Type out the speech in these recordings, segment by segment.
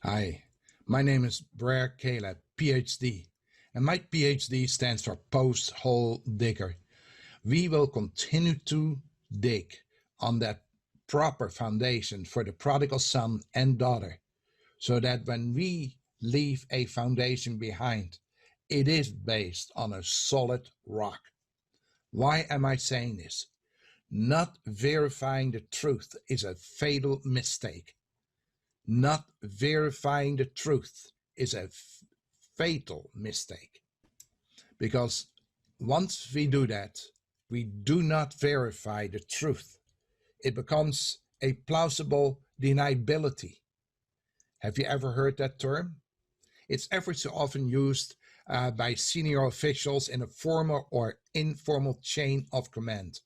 Hi, my name is Brer Caleb, Ph.D., and my Ph.D. stands for Post-Hole Digger. We will continue to dig on that proper foundation for the prodigal son and daughter, so that when we leave a foundation behind, it is based on a solid rock. Why am I saying this? Not verifying the truth is a fatal mistake. Not verifying the truth is a fatal mistake, because once we do that, we do not verify the truth. It becomes a plausible deniability. Have you ever heard that term? It's ever so often used by senior officials in a formal or informal chain of command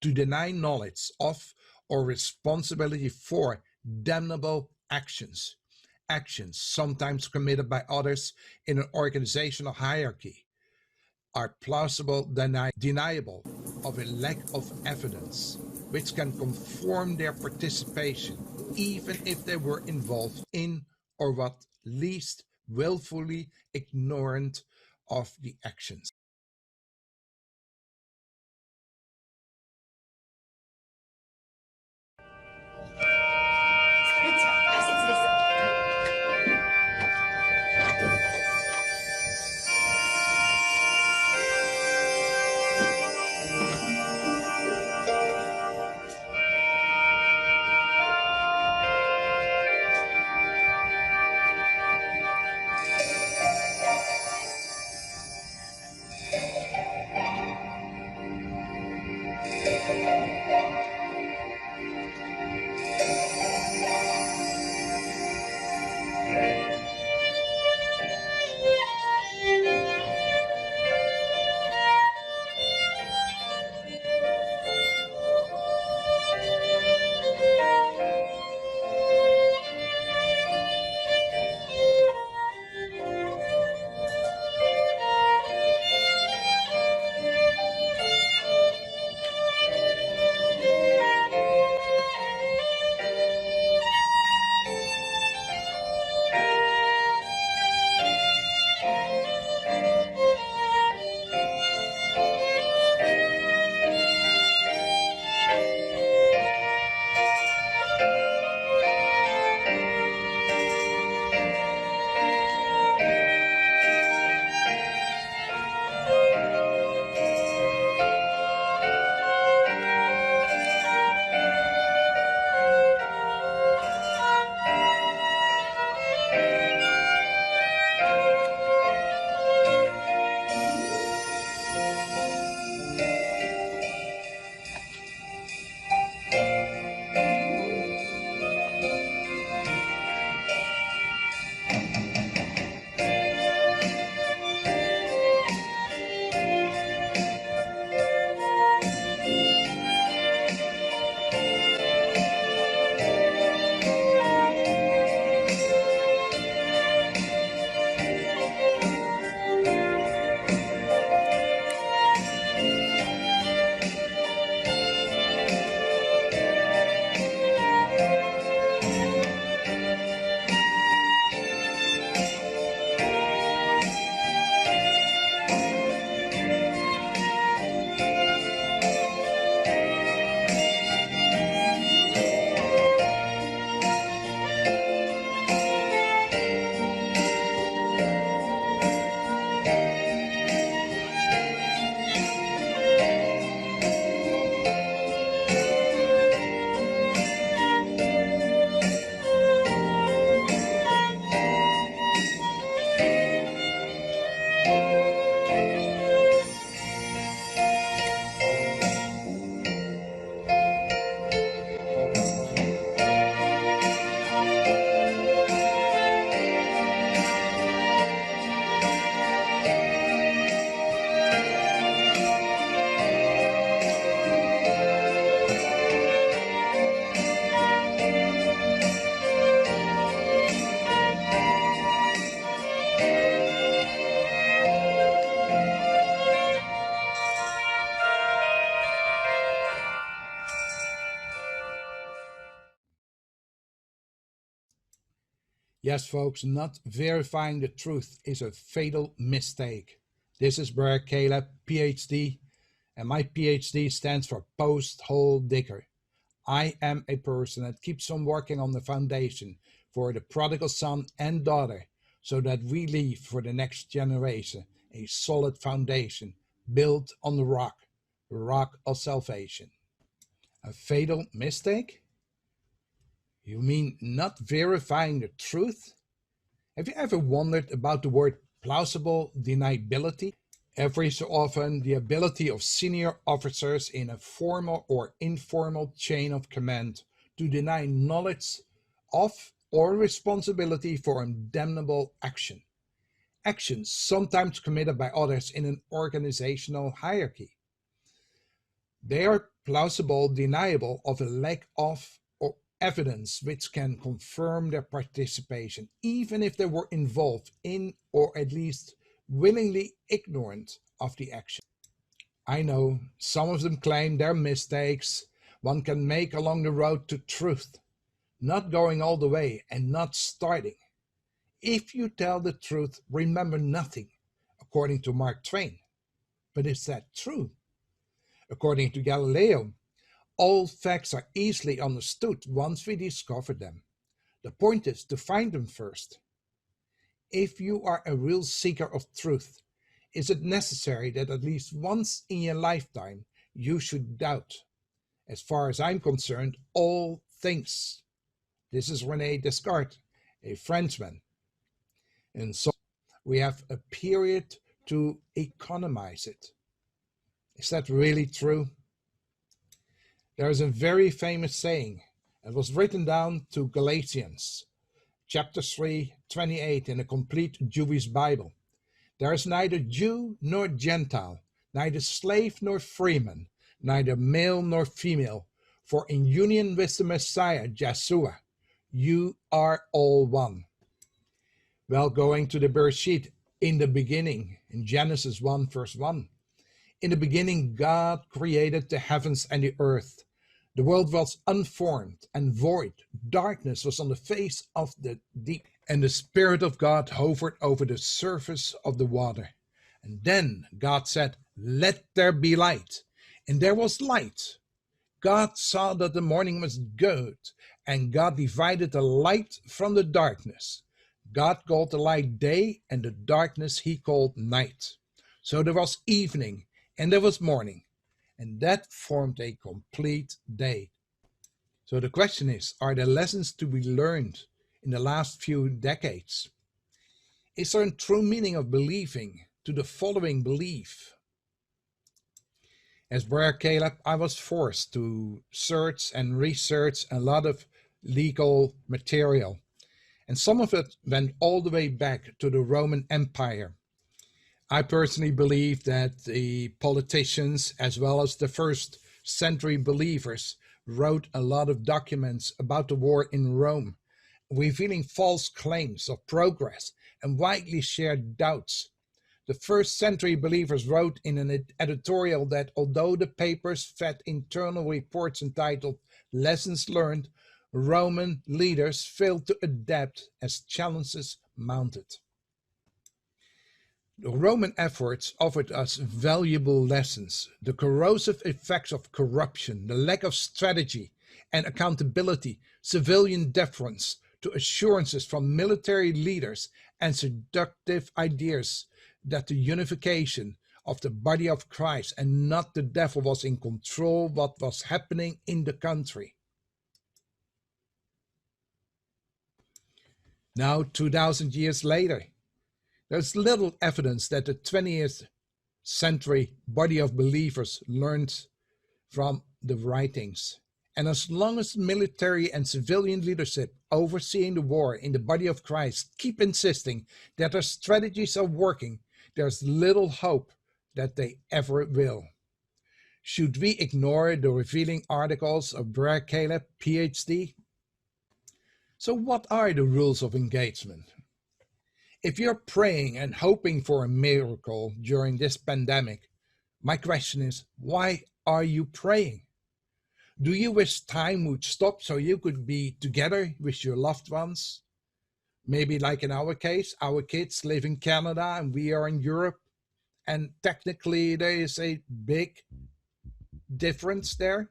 to deny knowledge of or responsibility for damnable actions, actions sometimes committed by others in an organizational hierarchy, are plausible deniable of a lack of evidence, which can confirm their participation, even if they were involved in or what least willfully ignorant of the actions. Yes, folks, not verifying the truth is a fatal mistake. This is Brer Caleb, Ph.D., and my Ph.D. stands for post-hole digger. I am a person that keeps on working on the foundation for the prodigal son and daughter so that we leave for the next generation a solid foundation built on the rock of salvation. A fatal mistake? You mean not verifying the truth? Have you ever wondered about the word plausible deniability? Every so often, the ability of senior officers in a formal or informal chain of command to deny knowledge of or responsibility for a damnable action. Actions sometimes committed by others in an organizational hierarchy. They are plausible deniable of a lack of or evidence which can confirm their participation, even if they were involved in or at least willingly ignorant of the action. I know some of them claim their mistakes one can make along the road to truth, not going all the way and not starting. If you tell the truth, remember nothing, according to Mark Twain. But is that true? According to Galileo, all facts are easily understood once we discover them. The point is to find them first. If you are a real seeker of truth, is it necessary that at least once in your lifetime you should doubt, as far as I'm concerned, all things? This is René Descartes, a Frenchman. And so we have a period to economize it. Is that really true? There is a very famous saying. It was written down to Galatians, chapter 3, 28 in a complete Jewish Bible. There is neither Jew nor Gentile, neither slave nor freeman, neither male nor female, for in union with the Messiah, Yeshua, you are all one. Well, going to the Bereshit, in the beginning, in Genesis 1, verse 1. In the beginning, God created the heavens and the earth. The world was unformed and void. Darkness was on the face of the deep, and the Spirit of God hovered over the surface of the water. And then God said, "Let there be light." And there was light. God saw that the morning was good, and God divided the light from the darkness. God called the light day, and the darkness he called night. So there was evening, and there was morning, and that formed a complete day. So the question is, are there lessons to be learned in the last few decades? Is there a true meaning of believing to the following belief? As Brer Caleb, I was forced to search and research a lot of legal material, and some of it went all the way back to the Roman Empire. I personally believe that the politicians, as well as the first century believers, wrote a lot of documents about the war in Rome, revealing false claims of progress and widely shared doubts. The first century believers wrote in an editorial that although the papers fed internal reports entitled Lessons Learned, Roman leaders failed to adapt as challenges mounted. The Roman efforts offered us valuable lessons. The corrosive effects of corruption, the lack of strategy and accountability, civilian deference to assurances from military leaders, and seductive ideas that the unification of the body of Christ and not the devil was in control of what was happening in the country. Now, 2,000 years later, there's little evidence that the 20th century body of believers learned from the writings. And as long as military and civilian leadership overseeing the war in the body of Christ keep insisting that their strategies are working, there's little hope that they ever will. Should we ignore the revealing articles of Brer Caleb, Ph.D.? So what are the rules of engagement? If you're praying and hoping for a miracle during this pandemic, my question is, why are you praying? Do you wish time would stop so you could be together with your loved ones? Maybe like in our case, our kids live in Canada and we are in Europe, and technically there is a big difference there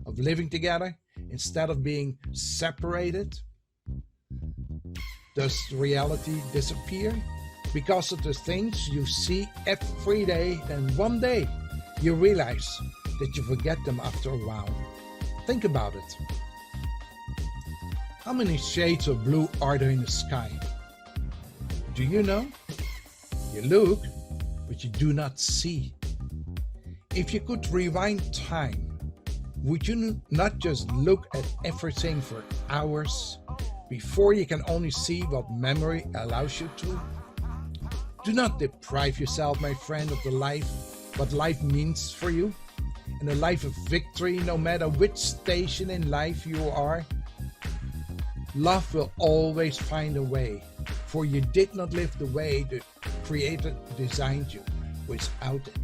of living together instead of being separated. Does reality disappear because of the things you see every day? Then one day you realize that you forget them after a while. Think about it. How many shades of blue are there in the sky? Do you know? You look, but you do not see. If you could rewind time, would you not just look at everything for hours before you can only see what memory allows you to? Do not deprive yourself, my friend, of the life, what life means for you, and a life of victory no matter which station in life you are. Love will always find a way, for you did not live the way the Creator designed you without it.